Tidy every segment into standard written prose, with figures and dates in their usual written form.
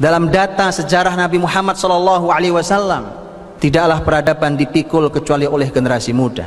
Dalam data sejarah Nabi Muhammad SAW, tidaklah peradaban dipikul kecuali oleh generasi muda.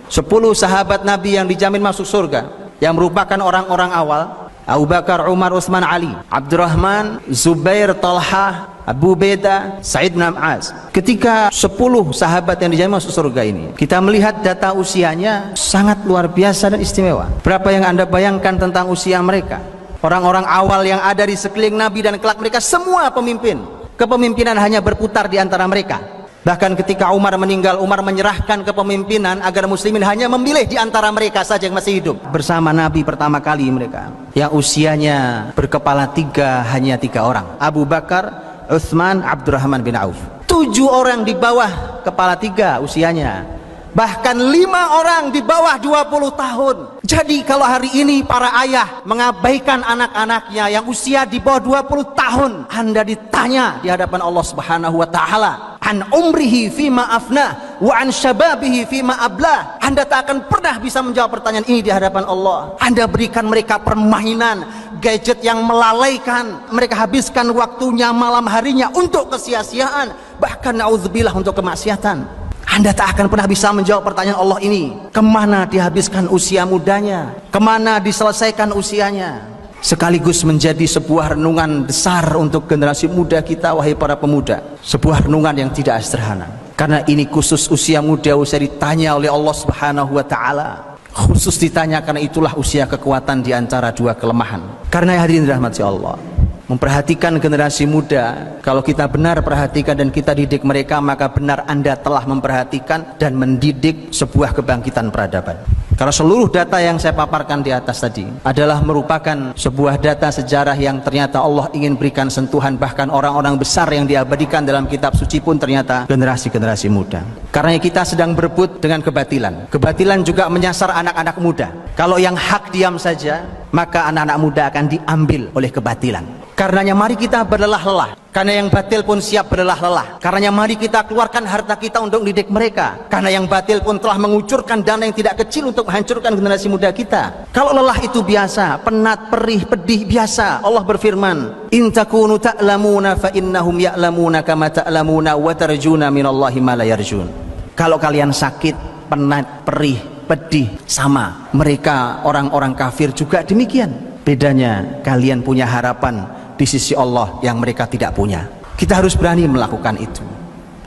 10 sahabat Nabi yang dijamin masuk surga, yang merupakan orang-orang awal: Abu Bakar, Umar, Utsman, Ali, Abdurrahman, Zubair, Talha, Abu Beda, Sa'id bin Mu'adz. Ketika 10 sahabat yang dijamin masuk surga ini, kita melihat data usianya sangat luar biasa dan istimewa. Berapa yang Anda bayangkan tentang usia mereka? Orang-orang awal yang ada di sekeliling Nabi, dan kelak mereka semua pemimpin. Kepemimpinan hanya berputar di antara mereka. Bahkan ketika Umar meninggal, Umar menyerahkan kepemimpinan agar muslimin hanya memilih di antara mereka saja yang masih hidup. Bersama Nabi pertama kali mereka, yang usianya berkepala 3, hanya 3 orang: Abu Bakar, Utsman, Abdurrahman bin Auf. 7 orang di bawah kepala 3 usianya, bahkan 5 orang di bawah 20 tahun. Jadi kalau hari ini para ayah mengabaikan anak-anaknya yang usia di bawah 20 tahun, Anda ditanya di hadapan Allah Subhanahu wa taala, an umrihi fima afna wa an syababihi fima ablah. Anda tak akan pernah bisa menjawab pertanyaan ini di hadapan Allah. Anda berikan mereka permainan, gadget yang melalaikan. Mereka habiskan waktunya, malam harinya untuk kesia-siaan, bahkan naudzubillah untuk kemaksiatan. Anda tak akan pernah bisa menjawab pertanyaan Allah ini. Kemana dihabiskan usia mudanya? Kemana diselesaikan usianya? Sekaligus menjadi sebuah renungan besar untuk generasi muda kita, wahai para pemuda. Sebuah renungan yang tidak sederhana. Karena ini khusus usia muda, usia ditanya oleh Allah Subhanahu wa taala. Khusus ditanya karena itulah usia kekuatan di antara 2 kelemahan. Karena hadirin dirahmati Allah, memperhatikan generasi muda, kalau kita benar perhatikan dan kita didik mereka, maka benar Anda telah memperhatikan dan mendidik sebuah kebangkitan peradaban. Karena seluruh data yang saya paparkan di atas tadi adalah merupakan sebuah data sejarah yang ternyata Allah ingin berikan sentuhan. Bahkan orang-orang besar yang diabadikan dalam kitab suci pun ternyata generasi-generasi muda. Karena kita sedang berebut dengan kebatilan. Kebatilan juga menyasar anak-anak muda. Kalau yang hak diam saja, maka anak-anak muda akan diambil oleh kebatilan. Karenanya mari kita berlelah-lelah, karena yang batil pun siap berlelah-lelah. Karenanya mari kita keluarkan harta kita untuk mendidik mereka, karena yang batil pun telah mengucurkan dana yang tidak kecil untuk menghancurkan generasi muda kita. Kalau lelah itu biasa, penat, perih, pedih biasa, Allah berfirman, in takunu ta'lamuna fa innahum ya'lamuna kama ta'lamuna wa tarjuna minallahi ma la yarjun. Kalau kalian sakit, penat, perih, pedih, sama mereka orang-orang kafir juga demikian. Bedanya kalian punya harapan di sisi Allah yang mereka tidak punya. Kita harus berani melakukan itu.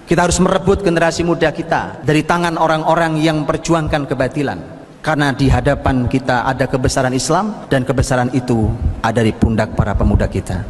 Kita harus merebut generasi muda kita dari tangan orang-orang yang perjuangkan kebatilan. Karena di hadapan kita ada kebesaran Islam, dan kebesaran itu ada di pundak para pemuda kita.